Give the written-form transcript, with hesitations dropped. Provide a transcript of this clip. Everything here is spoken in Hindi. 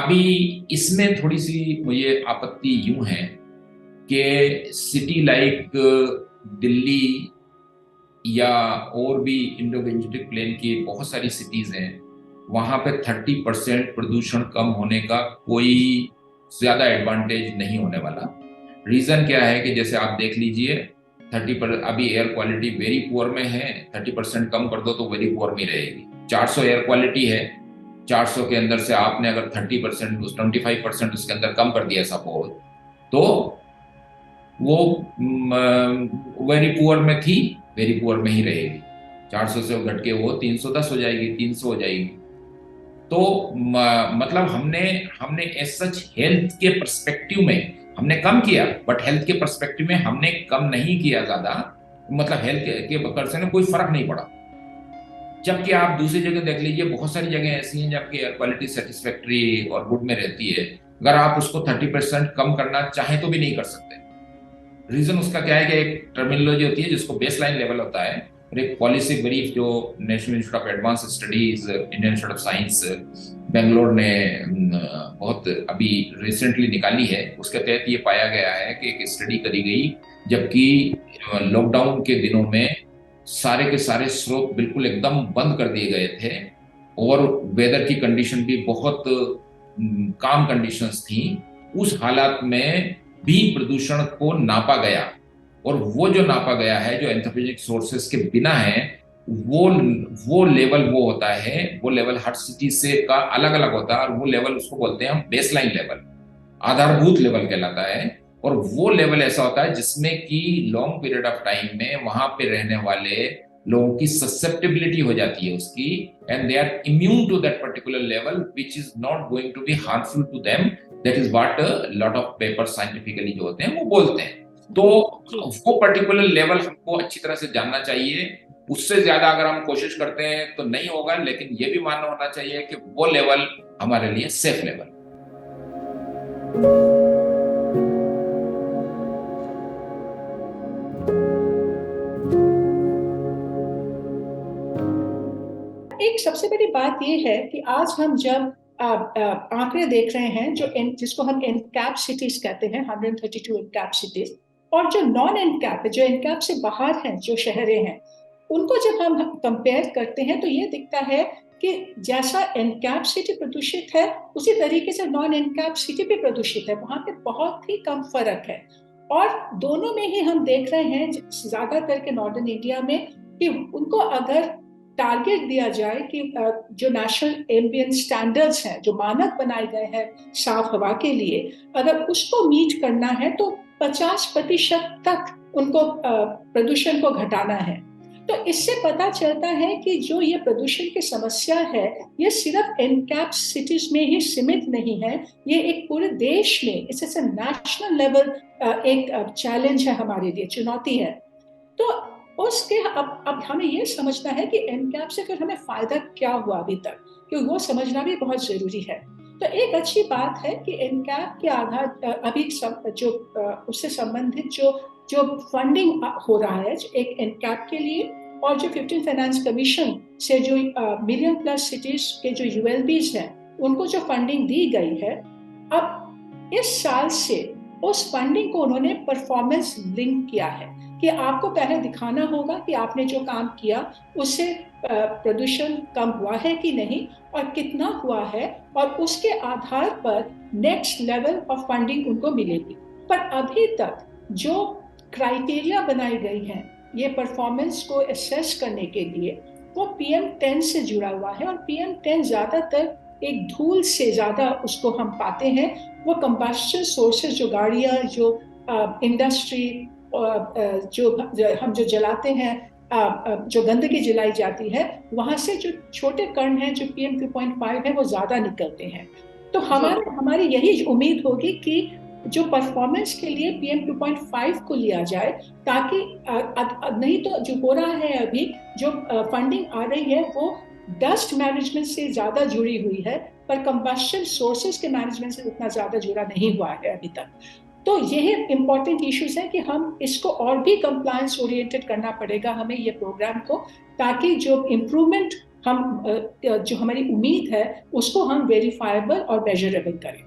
अभी इसमें थोड़ी सी मुझे आपत्ति यूं है कि सिटी लाइक दिल्ली या और भी इंडो गैंजेटिक प्लेन की बहुत सारी सिटीज हैं, वहां पे 30% प्रदूषण कम होने का कोई ज्यादा एडवांटेज नहीं होने वाला। रीजन क्या है कि जैसे आप देख लीजिए, 30 पर अभी एयर क्वालिटी वेरी पुअर में है, 30% कम कर दो तो वेरी पुअर में रहेगी। 400 एयर क्वालिटी है, 400 के अंदर से आपने अगर 30%, 25% उसके अंदर कम कर दिया सपोज, तो वो वेरी पुअर में थी, वेरी पुअर में ही रहेगी। 400 से घट के वो 310 हो जाएगी, 300 हो जाएगी। तो मतलब हमने हमने एज सच हेल्थ के पर्सपेक्टिव में हमने कम किया, बट हेल्थ के पर्सपेक्टिव में हमने कम नहीं किया ज्यादा। मतलब हेल्थ के पर्सन में कोई फर्क नहीं पड़ा। जबकि आप दूसरी जगह देख लीजिए, बहुत सारी जगह ऐसी हैं जबकि एयर क्वालिटी सेटिस्फैक्ट्री और गुड में रहती है, अगर आप उसको 30% कम करना चाहें तो भी नहीं कर सकते। रीजन उसका क्या है कि एक टर्मिनोलॉजी होती है जिसको बेसलाइन लेवल होता है, और एक पॉलिसी ब्रीफ जो national institute of advance studies, Indian institute of science Bangalore ने बहुत अभी रिसेंटली निकाली है। उसके तहत ये पाया गया है कि एक स्टडी करी गई, जबकि लॉकडाउन के दिनों में सारे के सारे स्रोत बिल्कुल एकदम बंद कर दिए गए थे, और वेदर की कंडीशन भी बहुत काम कंडीशंस थी। उस हालात में भी प्रदूषण को नापा गया, और वो जो नापा गया है जो एंथ्रोपोजेनिक सोर्सेस के बिना है, वो वो लेवल वो होता है, वो लेवल हर सिटी से का अलग अलग होता है, और वो लेवल उसको बोलते हैं हम बेसलाइन लेवल, आधारभूत लेवल कहलाता है। और वो लेवल ऐसा होता है जिसमें कि लॉन्ग पीरियड ऑफ टाइम में वहां पे रहने वाले लोगों की ससेप्टेबिलिटी हो जाती है उसकी, and they are immune to that particular level which is not going to be harmful to them. That is what lot of paper scientifically जो होते हैं वो बोलते हैं। तो वो पर्टिकुलर लेवल हमको अच्छी तरह से जानना चाहिए। उससे ज्यादा अगर हम कोशिश करते हैं तो नहीं होगा, लेकिन ये भी मानना होना चाहिए कि वो लेवल हमारे लिए सेफ लेवल। एक सबसे बड़ी बात यह है कि आज हम जब आंकड़े देख रहे हैं जिसको हम एनकैप सिटीज कहते हैं, 132 एनकैप सिटीज, और जो नॉन एनकैप है, जो एनकैप से बाहर हैं, जो शहरें हैं, उनको जब हम कंपेयर करते हैं तो ये दिखता है कि जैसा एनकैप सिटी प्रदूषित है उसी तरीके से नॉन एनकैप सिटी भी प्रदूषित है। वहां पे बहुत ही कम फर्क है। और दोनों में ही हम देख रहे हैं ज्यादातर के नॉर्दर्न इंडिया में कि उनको अगर टारगेट दिया जाए कि जो नेशनल एम्बिएंट स्टैंडर्ड्स हैं, जो मानक बनाए गए हैं साफ हवा के लिए, अगर उसको मीट करना है तो 50% तक उनको प्रदूषण को घटाना है। तो इससे पता चलता है कि जो ये प्रदूषण की समस्या है, ये सिर्फ एनकैप सिटीज में ही सीमित नहीं है, ये एक पूरे देश में, इससे नेशनल लेवल एक चैलेंज है हमारे लिए, चुनौती है। तो उसके अब हमें ये समझना है कि एनकैप से फिर हमें फायदा क्या हुआ अभी तक, क्योंकि वो समझना भी बहुत जरूरी है। तो एक अच्छी बात है कि एनकैप के आधार अभी जो उससे संबंधित जो जो फंडिंग हो रहा है एक एनकैप के लिए, और जो 15 फाइनेंस कमीशन से जो मिलियन प्लस सिटीज के जो यूएलबीज हैं उनको जो फंडिंग दी गई है, अब इस साल से उस फंडिंग को उन्होंने परफॉर्मेंस लिंक किया है कि आपको पहले दिखाना होगा कि आपने जो काम किया उससे प्रदूषण कम हुआ है कि नहीं और कितना हुआ है, और उसके आधार पर नेक्स्ट लेवल ऑफ फंडिंग उनको मिलेगी। पर अभी तक जो क्राइटेरिया बनाई गई हैं ये परफॉर्मेंस को असेस करने के लिए, वो PM10 से जुड़ा हुआ है, और PM10 ज्यादातर एक धूल से ज्यादा उसको हम पाते हैं। वो कंबस्शन सोर्सेज, जो गाड़ियां, जो इंडस्ट्री, जो हम जो जलाते हैं, जो गंदगी जलाई जाती है, वहां से जो छोटे कण हैं जो PM2.5 है वो ज्यादा निकलते हैं। तो हमारी यही उम्मीद होगी कि जो परफॉर्मेंस के लिए PM2.5 को लिया जाए, ताकि नहीं तो जो हो रहा है अभी, जो फंडिंग आ रही है वो डस्ट मैनेजमेंट से ज्यादा जुड़ी हुई है, पर कंबस्शन सोर्सेज के मैनेजमेंट से उतना ज्यादा जुड़ा नहीं हुआ है अभी तक। तो यही इंपॉर्टेंट इश्यूज है कि हम इसको और भी कंप्लायंस ओरिएंटेड करना पड़ेगा हमें ये प्रोग्राम को, ताकि जो इम्प्रूवमेंट हम जो हमारी उम्मीद है उसको हम वेरीफाइबल और मेजरेबल करें।